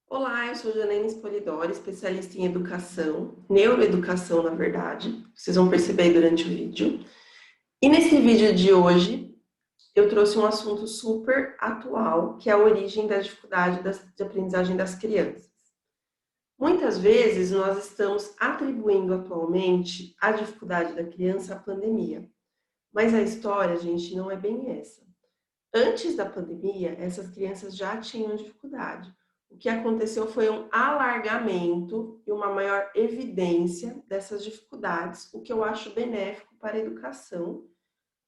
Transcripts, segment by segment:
Olá, eu sou Janaína Spolidori, especialista em educação, neuroeducação, na verdade. Vocês vão perceber aí durante o vídeo. E nesse vídeo de hoje, eu trouxe um assunto super atual, que é a origem da dificuldade de aprendizagem das crianças. Muitas vezes, nós estamos atribuindo atualmente a dificuldade da criança à pandemia. Mas a história, gente, não é bem essa. Antes da pandemia, essas crianças já tinham dificuldade. O que aconteceu foi um alargamento e uma maior evidência dessas dificuldades, o que eu acho benéfico para a educação,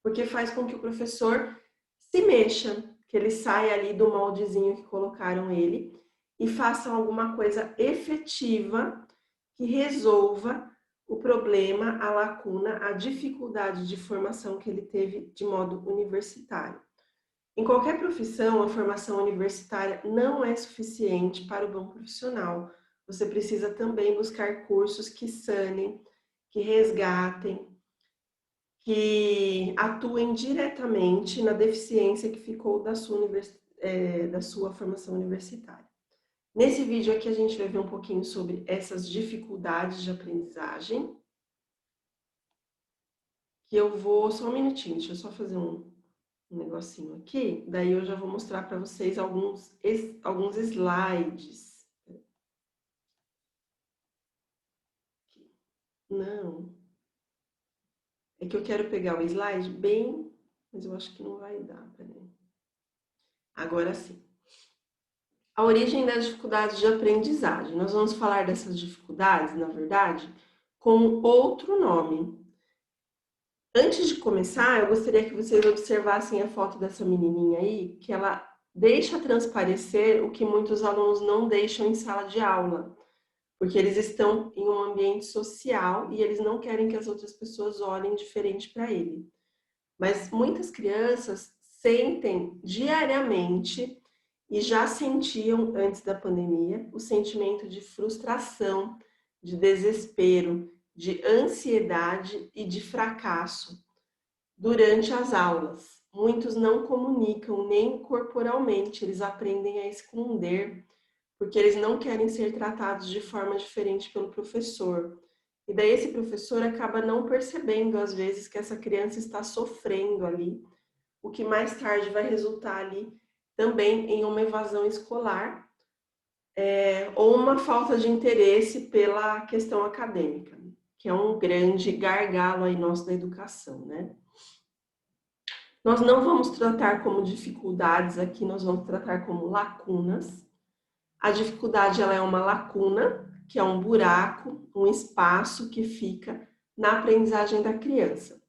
porque faz com que o professor se mexa, que ele saia ali do moldezinho que colocaram ele e faça alguma coisa efetiva que resolva o problema, a lacuna, a dificuldade de formação que ele teve de modo universitário. Em qualquer profissão, a formação universitária não é suficiente para o bom profissional. Você precisa também buscar cursos que sanem, que resgatem, que atuem diretamente na deficiência que ficou da sua formação universitária. Nesse vídeo aqui a gente vai ver um pouquinho sobre essas dificuldades de aprendizagem, que eu vou... Só um minutinho, deixa eu só fazer um negocinho aqui, daí eu já vou mostrar para vocês alguns slides. Não, é que eu quero pegar o slide bem, mas eu acho que não vai dar, peraí. Agora sim. A origem das dificuldades de aprendizagem. Nós vamos falar dessas dificuldades, na verdade, com outro nome. Antes de começar, eu gostaria que vocês observassem a foto dessa menininha aí, que ela deixa transparecer o que muitos alunos não deixam em sala de aula, porque eles estão em um ambiente social e eles não querem que as outras pessoas olhem diferente para ele. Mas muitas crianças sentem diariamente e já sentiam antes da pandemia o sentimento de frustração, de desespero, de ansiedade e de fracasso durante as aulas. Muitos não comunicam nem corporalmente, eles aprendem a esconder, porque eles não querem ser tratados de forma diferente pelo professor. E daí esse professor acaba não percebendo, às vezes, que essa criança está sofrendo ali, o que mais tarde vai resultar ali também em uma evasão escolar, ou uma falta de interesse pela questão acadêmica, que é um grande gargalo aí nosso da educação, né? Nós não vamos tratar como dificuldades aqui, nós vamos tratar como lacunas. A dificuldade ela é uma lacuna, que é um buraco, um espaço que fica na aprendizagem da criança.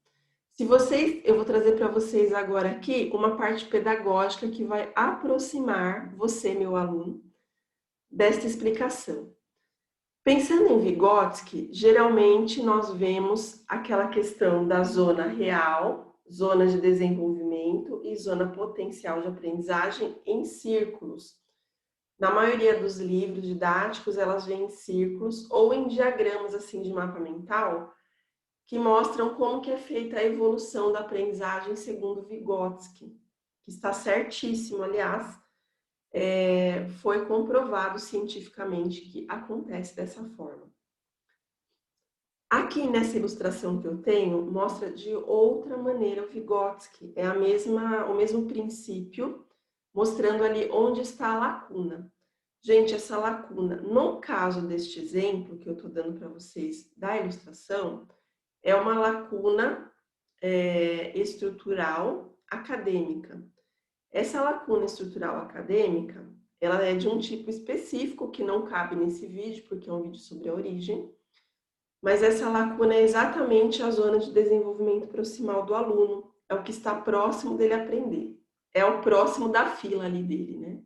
Eu vou trazer para vocês agora aqui uma parte pedagógica que vai aproximar você, meu aluno, desta explicação. Pensando em Vygotsky, geralmente nós vemos aquela questão da zona real, zona de desenvolvimento e zona potencial de aprendizagem em círculos. Na maioria dos livros didáticos, elas vêm em círculos ou em diagramas assim de mapa mental, que mostram como que é feita a evolução da aprendizagem segundo Vygotsky, que está certíssimo, aliás, foi comprovado cientificamente que acontece dessa forma. Aqui nessa ilustração que eu tenho, mostra de outra maneira o Vygotsky, é o mesmo princípio, mostrando ali onde está a lacuna. Gente, essa lacuna, no caso deste exemplo que eu estou dando para vocês da ilustração, é uma lacuna estrutural acadêmica. Essa lacuna estrutural acadêmica, ela é de um tipo específico que não cabe nesse vídeo, porque é um vídeo sobre a origem, mas essa lacuna é exatamente a zona de desenvolvimento proximal do aluno, é o que está próximo dele aprender, é o próximo da fila ali dele, né?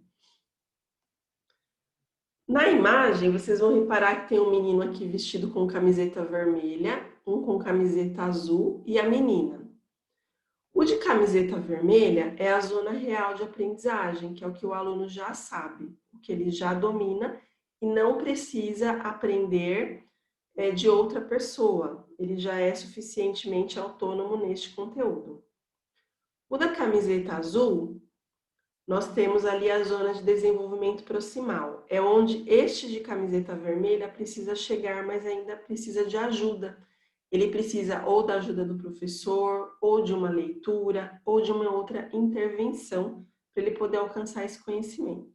Na imagem, vocês vão reparar que tem um menino aqui vestido com camiseta vermelha, um com camiseta azul e a menina. O de camiseta vermelha é a zona real de aprendizagem, que é o que o aluno já sabe, o que ele já domina e não precisa aprender de outra pessoa. Ele já é suficientemente autônomo neste conteúdo. O da camiseta azul nós temos ali a zona de desenvolvimento proximal. É onde este de camiseta vermelha precisa chegar, mas ainda precisa de ajuda. Ele precisa ou da ajuda do professor, ou de uma leitura, ou de uma outra intervenção para ele poder alcançar esse conhecimento.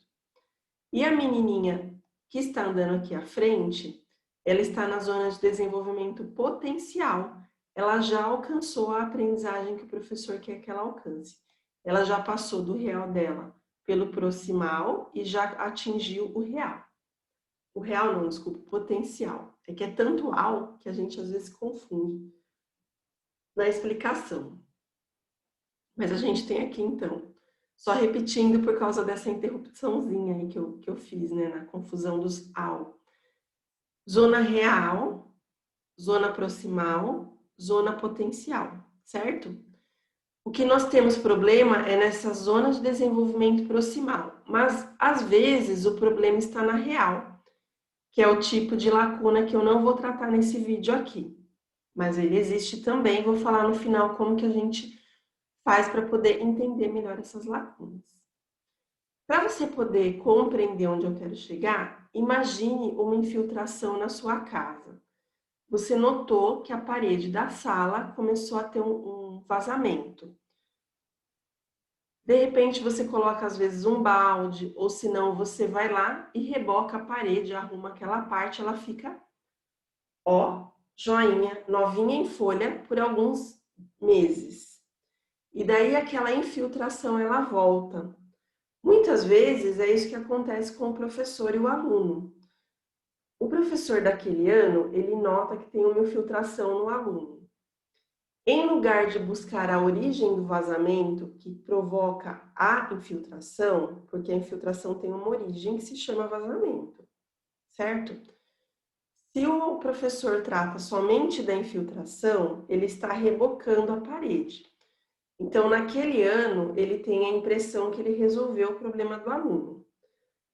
E a menininha que está andando aqui à frente, ela está na zona de desenvolvimento potencial. Ela já alcançou a aprendizagem que o professor quer que ela alcance. Ela já passou do real dela pelo proximal e já atingiu o real. O real não, desculpa, o potencial. É que é tanto ao que a gente às vezes confunde na explicação. Mas a gente tem aqui, então, só repetindo por causa dessa interrupçãozinha aí que eu fiz, né, na confusão dos ao. Zona real, zona proximal, zona potencial, certo? O que nós temos problema é nessa zona de desenvolvimento proximal, mas às vezes o problema está na real, que é o tipo de lacuna que eu não vou tratar nesse vídeo aqui. Mas ele existe também, vou falar no final como que a gente faz para poder entender melhor essas lacunas. Para você poder compreender onde eu quero chegar, imagine uma infiltração na sua casa. Você notou que a parede da sala começou a ter um vazamento. De repente você coloca às vezes um balde, ou se não você vai lá e reboca a parede, arruma aquela parte, ela fica, ó, joinha, novinha em folha por alguns meses. E daí aquela infiltração ela volta. Muitas vezes é isso que acontece com o professor e o aluno. O professor daquele ano, ele nota que tem uma infiltração no aluno. Em lugar de buscar a origem do vazamento que provoca a infiltração, porque a infiltração tem uma origem que se chama vazamento, certo? Se o professor trata somente da infiltração, ele está rebocando a parede. Então, naquele ano, ele tem a impressão que ele resolveu o problema do aluno.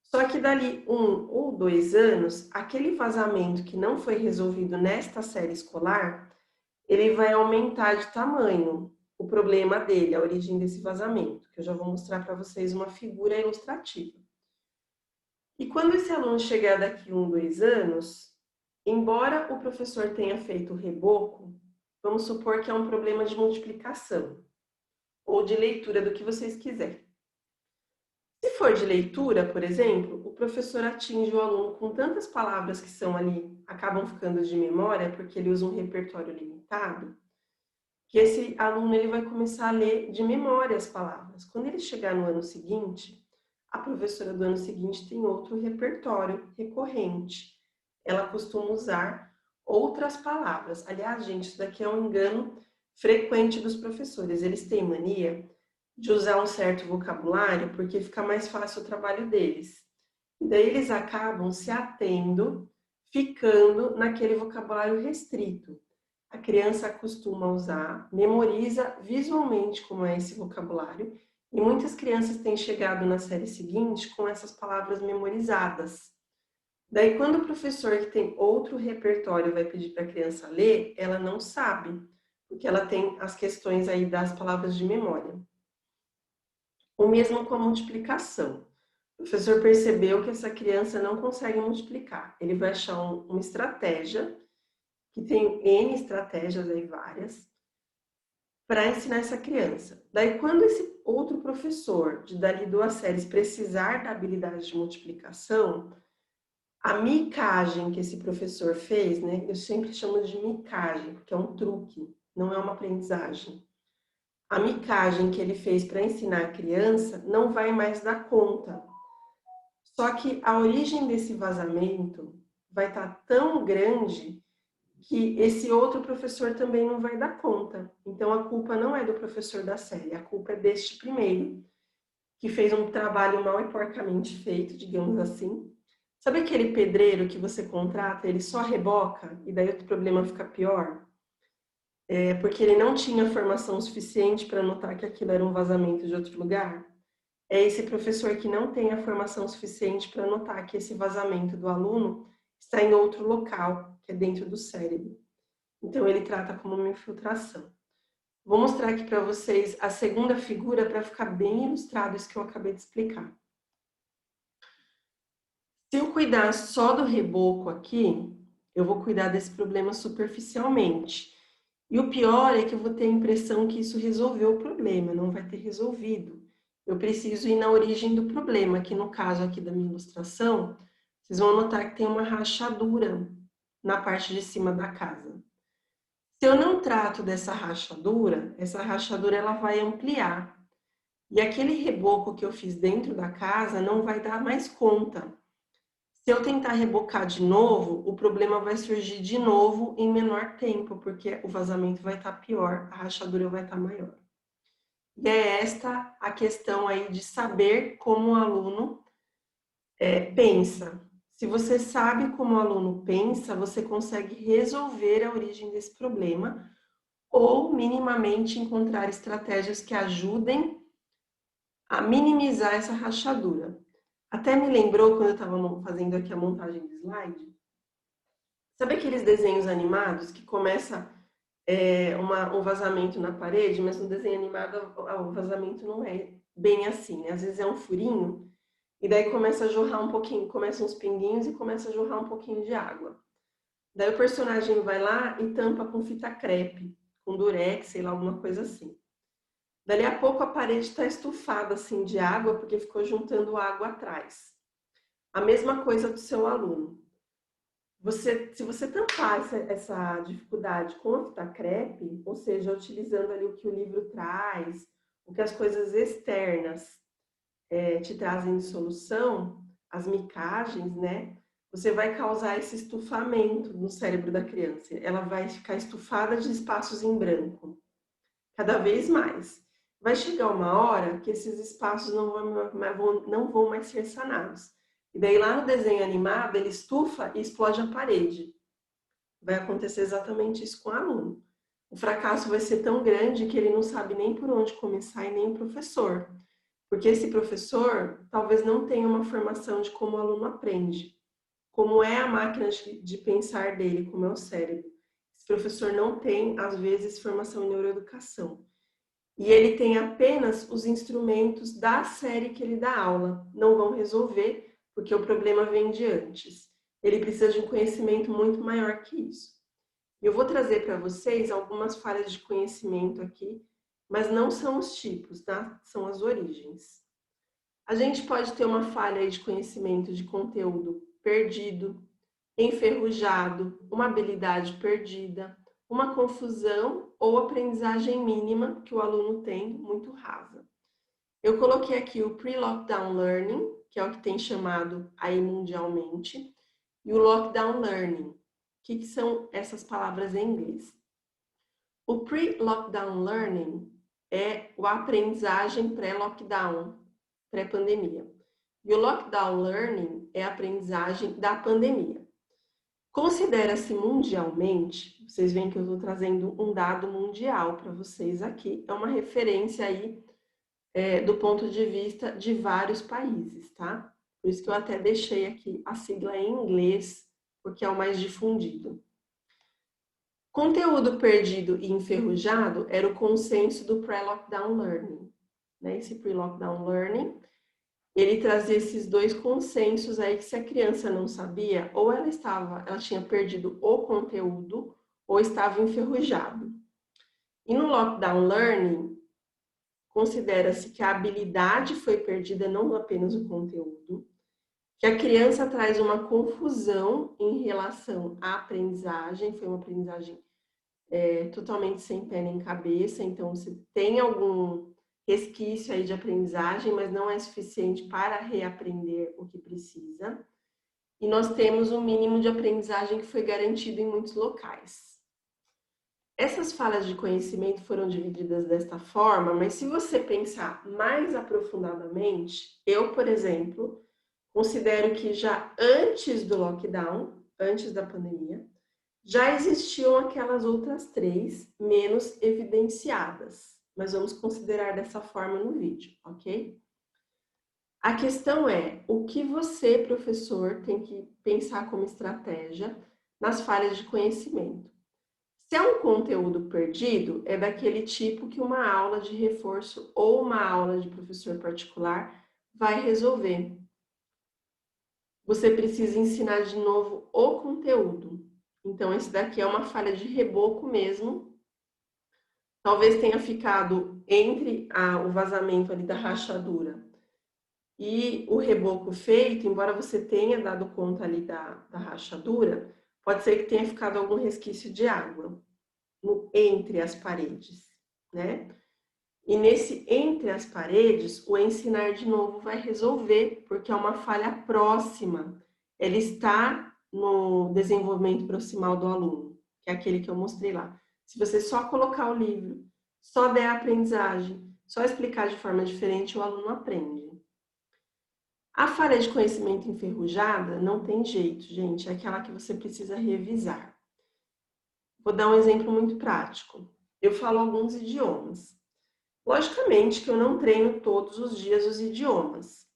Só que dali 1 ou 2 anos, aquele vazamento que não foi resolvido nesta série escolar, ele vai aumentar de tamanho, o problema dele, a origem desse vazamento, que eu já vou mostrar para vocês uma figura ilustrativa. E quando esse aluno chegar daqui 1, 2 anos, embora o professor tenha feito o reboco, vamos supor que é um problema de multiplicação, ou de leitura, do que vocês quiserem. Se for de leitura, por exemplo, o professor atinge o aluno com tantas palavras que são ali, acabam ficando de memória, porque ele usa um repertório limitado, que esse aluno ele vai começar a ler de memória as palavras. Quando ele chegar no ano seguinte, a professora do ano seguinte tem outro repertório recorrente. Ela costuma usar outras palavras. Aliás, gente, isso daqui é um engano frequente dos professores. Eles têm mania de usar um certo vocabulário porque fica mais fácil o trabalho deles. E daí eles acabam se atendo, ficando naquele vocabulário restrito. A criança costuma usar, memoriza visualmente como é esse vocabulário, e muitas crianças têm chegado na série seguinte com essas palavras memorizadas. Daí, quando o professor que tem outro repertório vai pedir para a criança ler, ela não sabe, porque ela tem as questões aí das palavras de memória. O mesmo com a multiplicação. O professor percebeu que essa criança não consegue multiplicar. Ele vai achar uma estratégia, que tem N estratégias aí várias, para ensinar essa criança. Daí, quando esse outro professor de dali 2 séries precisar da habilidade de multiplicação, a micagem que esse professor fez, né? Eu sempre chamo de micagem, porque é um truque, não é uma aprendizagem. A micagem que ele fez para ensinar a criança não vai mais dar conta. Só que a origem desse vazamento vai estar tão grande que esse outro professor também não vai dar conta. Então, a culpa não é do professor da série, a culpa é deste primeiro, que fez um trabalho mal e porcamente feito, digamos assim. Sabe aquele pedreiro que você contrata, ele só reboca e daí o problema fica pior? É porque ele não tinha formação suficiente para notar que aquilo era um vazamento de outro lugar? É esse professor que não tem a formação suficiente para notar que esse vazamento do aluno está em outro local, que é dentro do cérebro. Então, ele trata como uma infiltração. Vou mostrar aqui para vocês a segunda figura para ficar bem ilustrado isso que eu acabei de explicar. Se eu cuidar só do reboco aqui, eu vou cuidar desse problema superficialmente. E o pior é que eu vou ter a impressão que isso resolveu o problema, não vai ter resolvido. Eu preciso ir na origem do problema, que no caso aqui da minha ilustração, vocês vão notar que tem uma rachadura na parte de cima da casa. Se eu não trato dessa rachadura, essa rachadura ela vai ampliar. E aquele reboco que eu fiz dentro da casa não vai dar mais conta. Se eu tentar rebocar de novo, o problema vai surgir de novo em menor tempo, porque o vazamento vai estar pior, a rachadura vai estar maior. E é esta a questão aí de saber como o aluno pensa. Se você sabe como o aluno pensa, você consegue resolver a origem desse problema ou minimamente encontrar estratégias que ajudem a minimizar essa rachadura. Até me lembrou quando eu estava fazendo aqui a montagem de slide. Sabe aqueles desenhos animados que começa um vazamento na parede, mas no desenho animado o vazamento não é bem assim, né? Às vezes é um furinho e daí começa a jorrar um pouquinho, começam uns pinguinhos e começa a jorrar um pouquinho de água. Daí o personagem vai lá e tampa com fita crepe, com durex, sei lá, alguma coisa assim. Dali a pouco a parede está estufada assim de água porque ficou juntando água atrás. A mesma coisa do seu aluno. Se você tampar essa dificuldade com a fita crepe, ou seja, utilizando ali o que o livro traz, o que as coisas externas te trazem de solução, as micagens, né? Você vai causar esse estufamento no cérebro da criança. Ela vai ficar estufada de espaços em branco, cada vez mais. Vai chegar uma hora que esses espaços não vão mais ser sanados. E daí lá no desenho animado, ele estufa e explode a parede. Vai acontecer exatamente isso com o aluno. O fracasso vai ser tão grande que ele não sabe nem por onde começar e nem o professor. Porque esse professor talvez não tenha uma formação de como o aluno aprende, como é a máquina de pensar dele, como é o cérebro. Esse professor não tem, às vezes, formação em neuroeducação. E ele tem apenas os instrumentos da série que ele dá aula. Não vão resolver, porque o problema vem de antes. Ele precisa de um conhecimento muito maior que isso. Eu vou trazer para vocês algumas falhas de conhecimento aqui, mas não são os tipos, tá? São as origens. A gente pode ter uma falha de conhecimento de conteúdo perdido, enferrujado, uma habilidade perdida, uma confusão ou aprendizagem mínima que o aluno tem muito rasa. Eu coloquei aqui o pre-lockdown learning, que é o que tem chamado aí mundialmente, e o lockdown learning. O que são essas palavras em inglês? O pre-lockdown learning é a aprendizagem pré-lockdown, pré-pandemia. E o lockdown learning é a aprendizagem da pandemia. Considera-se mundialmente, vocês veem que eu estou trazendo um dado mundial para vocês aqui, é uma referência aí do ponto de vista de vários países, tá? Por isso que eu até deixei aqui a sigla em inglês, porque é o mais difundido. Conteúdo perdido e enferrujado era o consenso do pre-lockdown learning. Né? Esse pre-lockdown learning, ele trazia esses dois consensos aí que se a criança não sabia, ou ela tinha perdido o conteúdo, ou estava enferrujado. E no lockdown learning, considera-se que a habilidade foi perdida, não apenas o conteúdo, que a criança traz uma confusão em relação à aprendizagem, foi uma aprendizagem totalmente sem pé nem cabeça, então se tem algum resquício aí de aprendizagem, mas não é suficiente para reaprender o que precisa. E nós temos um mínimo de aprendizagem que foi garantido em muitos locais. Essas falhas de conhecimento foram divididas desta forma, mas se você pensar mais aprofundadamente, eu, por exemplo, considero que já antes do lockdown, antes da pandemia, já existiam aquelas outras três menos evidenciadas, mas vamos considerar dessa forma no vídeo, ok? A questão é, o que você, professor, tem que pensar como estratégia nas falhas de conhecimento? Se é um conteúdo perdido, é daquele tipo que uma aula de reforço ou uma aula de professor particular vai resolver. Você precisa ensinar de novo o conteúdo. Então, esse daqui é uma falha de reboco mesmo. Talvez tenha ficado entre o vazamento ali da rachadura e o reboco feito, embora você tenha dado conta ali da rachadura, pode ser que tenha ficado algum resquício de água entre as paredes, né? E nesse entre as paredes, o ensinar de novo vai resolver, porque é uma falha próxima. Ele está no desenvolvimento proximal do aluno, que é aquele que eu mostrei lá. Se você só colocar o livro, só der a aprendizagem, só explicar de forma diferente, o aluno aprende. A falha de conhecimento enferrujada não tem jeito, gente, é aquela que você precisa revisar. Vou dar um exemplo muito prático. Eu falo alguns idiomas. Logicamente que eu não treino todos os dias os idiomas.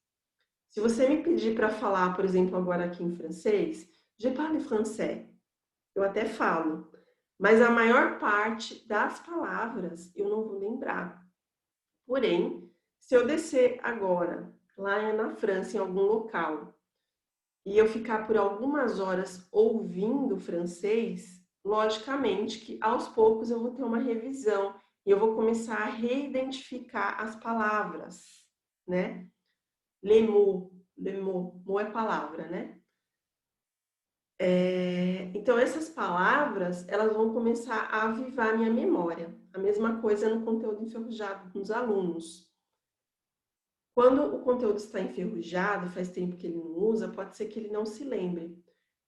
Se você me pedir para falar, por exemplo, agora aqui em francês, je parle français, eu até falo, mas a maior parte das palavras eu não vou lembrar. Porém, se eu descer agora, lá na França, em algum local, e eu ficar por algumas horas ouvindo francês, logicamente que aos poucos eu vou ter uma revisão e eu vou começar a reidentificar as palavras, né? Les mots, mot é palavra, né? Então essas palavras, elas vão começar a avivar a minha memória. A mesma coisa no conteúdo enferrujado dos alunos. Quando o conteúdo está enferrujado, faz tempo que ele não usa, pode ser que ele não se lembre.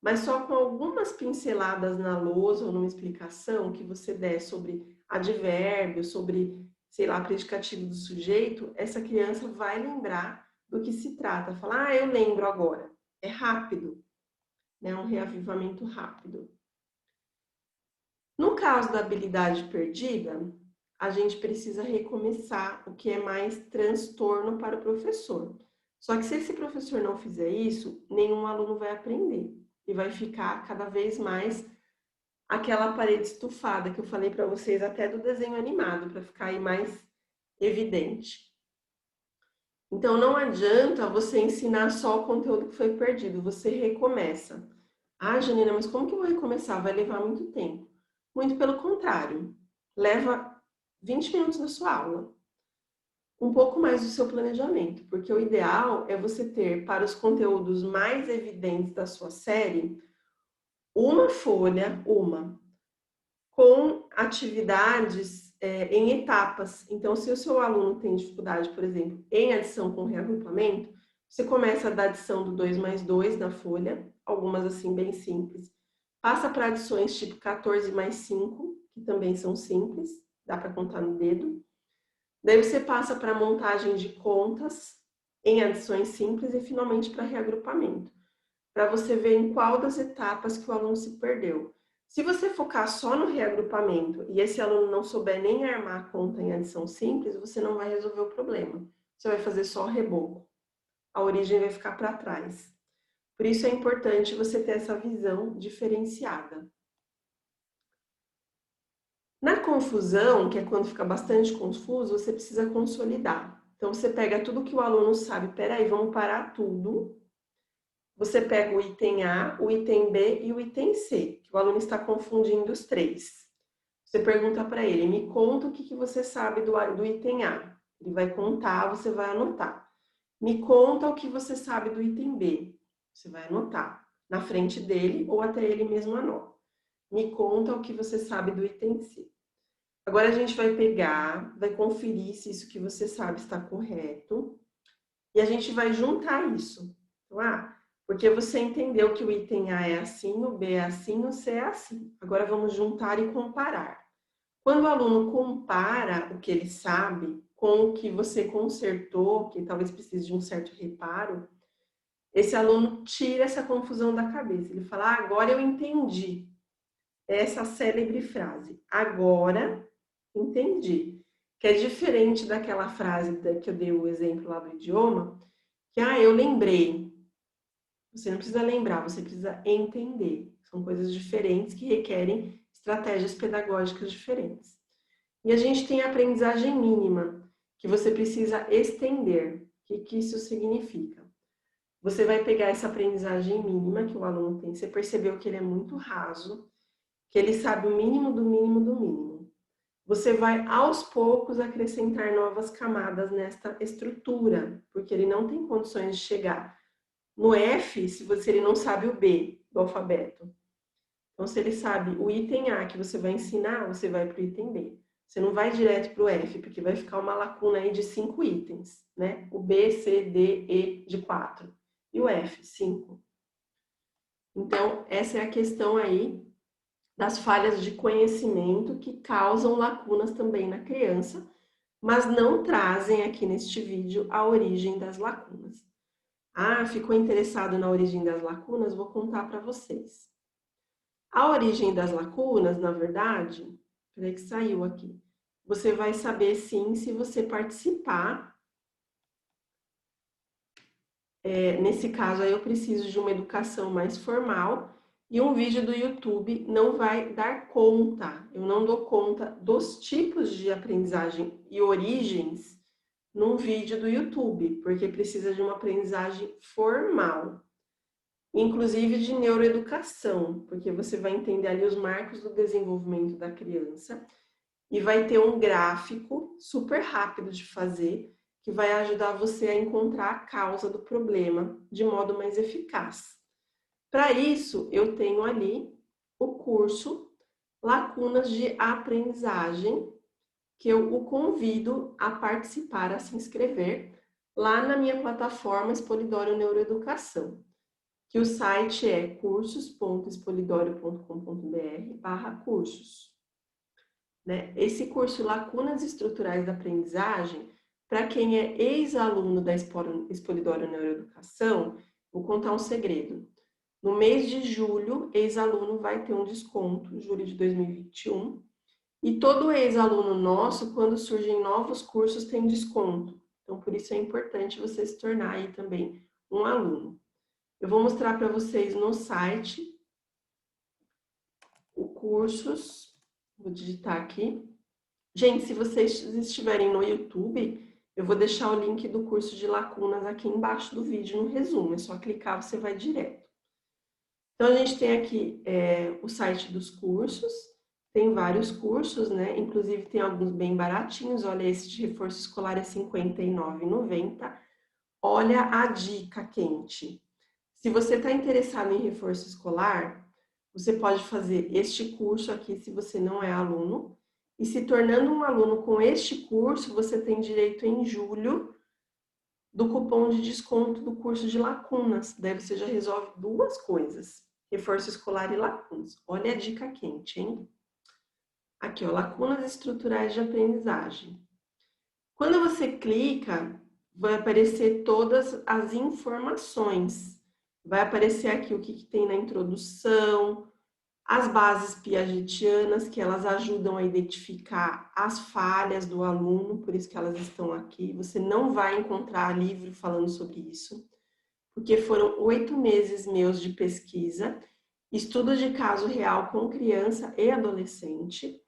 Mas só com algumas pinceladas na lousa ou numa explicação que você der sobre advérbio, sobre, sei lá, predicativo do sujeito, essa criança vai lembrar do que se trata. Falar, eu lembro agora. É rápido, né? Um reavivamento rápido. No caso da habilidade perdida, a gente precisa recomeçar, o que é mais transtorno para o professor. Só que se esse professor não fizer isso, nenhum aluno vai aprender. E vai ficar cada vez mais aquela parede estufada que eu falei para vocês até do desenho animado, para ficar aí mais evidente. Então não adianta você ensinar só o conteúdo que foi perdido, você recomeça. Ah, Janina, mas como que eu vou recomeçar? Vai levar muito tempo. Muito pelo contrário, leva 20 minutos da sua aula. Um pouco mais do seu planejamento, porque o ideal é você ter, para os conteúdos mais evidentes da sua série, uma folha, com atividades em etapas. Então, se o seu aluno tem dificuldade, por exemplo, em adição com reagrupamento, você começa da adição do 2 mais 2 na folha, algumas assim bem simples. Passa para adições tipo 14 mais 5, que também são simples, dá para contar no dedo. Daí você passa para a montagem de contas em adições simples e finalmente para reagrupamento, para você ver em qual das etapas que o aluno se perdeu. Se você focar só no reagrupamento e esse aluno não souber nem armar a conta em adição simples, você não vai resolver o problema. Você vai fazer só reboco. A origem vai ficar para trás. Por isso é importante você ter essa visão diferenciada. Na confusão, que é quando fica bastante confuso, você precisa consolidar. Então, você pega tudo que o aluno sabe. Peraí, vamos parar tudo. Você pega o item A, o item B e o item C, que o aluno está confundindo os três. Você pergunta para ele, me conta o que você sabe do item A. Ele vai contar, você vai anotar. Me conta o que você sabe do item B. Você vai anotar na frente dele ou até ele mesmo anota. Me conta o que você sabe do item C. Agora a gente vai pegar, vai conferir se isso que você sabe está correto. E a gente vai juntar isso. Então, porque você entendeu que o item A é assim, o B é assim, o C é assim. Agora vamos juntar e comparar. Quando o aluno compara o que ele sabe com o que você consertou, que talvez precise de um certo reparo, esse aluno tira essa confusão da cabeça. Ele fala, agora eu entendi. Essa célebre frase, agora entendi. Que é diferente daquela frase que eu dei o exemplo lá do idioma, que, eu lembrei. Você não precisa lembrar, você precisa entender. São coisas diferentes que requerem estratégias pedagógicas diferentes. E a gente tem a aprendizagem mínima, que você precisa estender. O que isso significa? Você vai pegar essa aprendizagem mínima que o aluno tem, você percebeu que ele é muito raso, que ele sabe o mínimo do mínimo do mínimo. Você vai, aos poucos, acrescentar novas camadas nesta estrutura, porque ele não tem condições de chegar no F se ele não sabe o B do alfabeto. Então, se ele sabe o item A que você vai ensinar, você vai para o item B. Você não vai direto para o F, porque vai ficar uma lacuna aí de 5 itens, né? O B, C, D, E de 4. E o F, 5. Então, essa é a questão aí das falhas de conhecimento que causam lacunas também na criança, mas não trazem aqui neste vídeo a origem das lacunas. Ah, ficou interessado na origem das lacunas? Vou contar para vocês. A origem das lacunas, na verdade, peraí que saiu aqui. Você vai saber sim se você participar. Nesse caso aí eu preciso de uma educação mais formal e um vídeo do YouTube não vai dar conta. Eu não dou conta dos tipos de aprendizagem e origens num vídeo do YouTube, porque precisa de uma aprendizagem formal. Inclusive de neuroeducação, porque você vai entender ali os marcos do desenvolvimento da criança e vai ter um gráfico super rápido de fazer que vai ajudar você a encontrar a causa do problema de modo mais eficaz. Para isso, eu tenho ali o curso Lacunas de Aprendizagem, que eu o convido a participar, a se inscrever lá na minha plataforma Expolidoro Neuroeducação, que o site é cursos.expolidorio.com.br/cursos. Né? Esse curso Lacunas Estruturais da Aprendizagem, para quem é ex-aluno da Expolidoro Neuroeducação, vou contar um segredo. No mês de julho, ex-aluno vai ter um desconto, julho de 2021, e todo ex-aluno nosso, quando surgem novos cursos, tem desconto. Então, por isso é importante você se tornar aí também um aluno. Eu vou mostrar para vocês no site o cursos, vou digitar aqui. Gente, se vocês estiverem no YouTube, eu vou deixar o link do curso de lacunas aqui embaixo do vídeo no resumo, é só clicar, você vai direto. Então, a gente tem aqui o site dos cursos, tem vários cursos, né? Inclusive tem alguns bem baratinhos, olha, esse de reforço escolar é R$ 59,90. Olha a dica quente. Se você está interessado em reforço escolar, você pode fazer este curso aqui se você não é aluno. E se tornando um aluno com este curso, você tem direito em julho do cupom de desconto do curso de lacunas. Daí você já resolve duas coisas, reforço escolar e lacunas. Olha a dica quente, hein? Aqui, ó, lacunas estruturais de aprendizagem. Quando você clica, vai aparecer todas as informações. Vai aparecer aqui o que tem na introdução, as bases piagetianas, que elas ajudam a identificar as falhas do aluno, por isso que elas estão aqui. Você não vai encontrar livro falando sobre isso, porque foram 8 meses meus de pesquisa, estudo de caso real com criança e adolescente,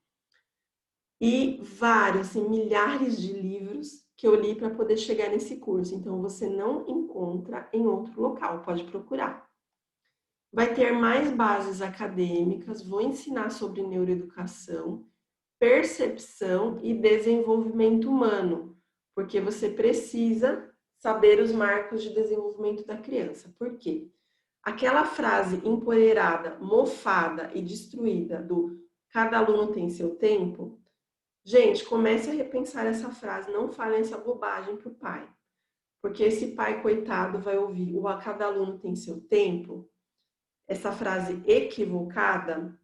e vários, milhares de livros que eu li para poder chegar nesse curso. Então, você não encontra em outro local, pode procurar. Vai ter mais bases acadêmicas, vou ensinar sobre neuroeducação, percepção e desenvolvimento humano, porque você precisa saber os marcos de desenvolvimento da criança. Por quê? Aquela frase empoeirada, mofada e destruída do cada aluno tem seu tempo, gente, comece a repensar essa frase, não fale essa bobagem para o pai. Porque esse pai, coitado, vai ouvir o a cada aluno tem seu tempo, essa frase equivocada,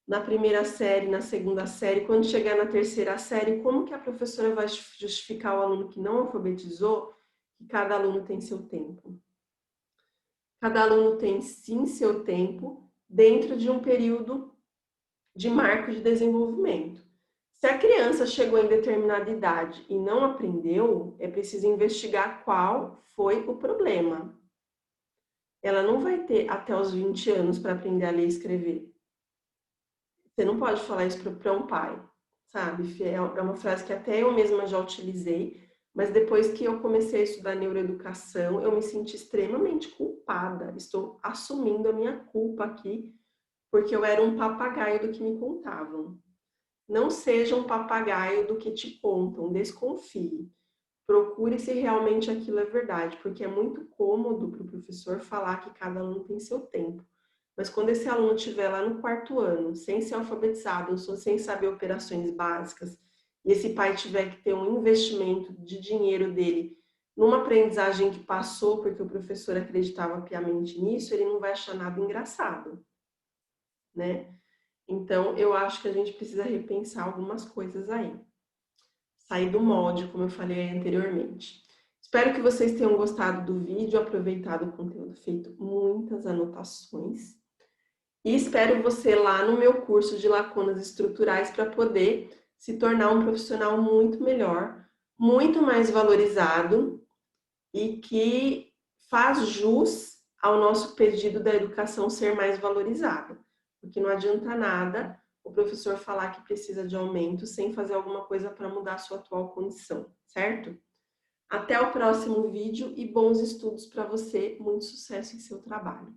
na primeira série, na segunda série, quando chegar na terceira série, como que a professora vai justificar o aluno que não alfabetizou que cada aluno tem seu tempo? Cada aluno tem sim seu tempo dentro de um período de marco de desenvolvimento. Se a criança chegou em determinada idade e não aprendeu, é preciso investigar qual foi o problema. Ela não vai ter até os 20 anos para aprender a ler e escrever. Você não pode falar isso para um pai, sabe? É uma frase que até eu mesma já utilizei, mas depois que eu comecei a estudar neuroeducação, eu me senti extremamente culpada. Estou assumindo a minha culpa aqui, porque eu era um papagaio do que me contavam. Não seja um papagaio do que te contam, desconfie. Procure se realmente aquilo é verdade, porque é muito cômodo para o professor falar que cada aluno tem seu tempo. Mas quando esse aluno estiver lá no quarto ano, sem ser alfabetizado, ou sem saber operações básicas, e esse pai tiver que ter um investimento de dinheiro dele numa aprendizagem que passou porque o professor acreditava piamente nisso, ele não vai achar nada engraçado, né? Então, eu acho que a gente precisa repensar algumas coisas aí. Sair do molde, como eu falei anteriormente. Espero que vocês tenham gostado do vídeo, aproveitado o conteúdo, feito muitas anotações. E espero você lá no meu curso de lacunas estruturais para poder se tornar um profissional muito melhor, muito mais valorizado e que faz jus ao nosso pedido da educação ser mais valorizada. Porque não adianta nada o professor falar que precisa de aumento sem fazer alguma coisa para mudar a sua atual condição, certo? Até o próximo vídeo e bons estudos para você, muito sucesso em seu trabalho.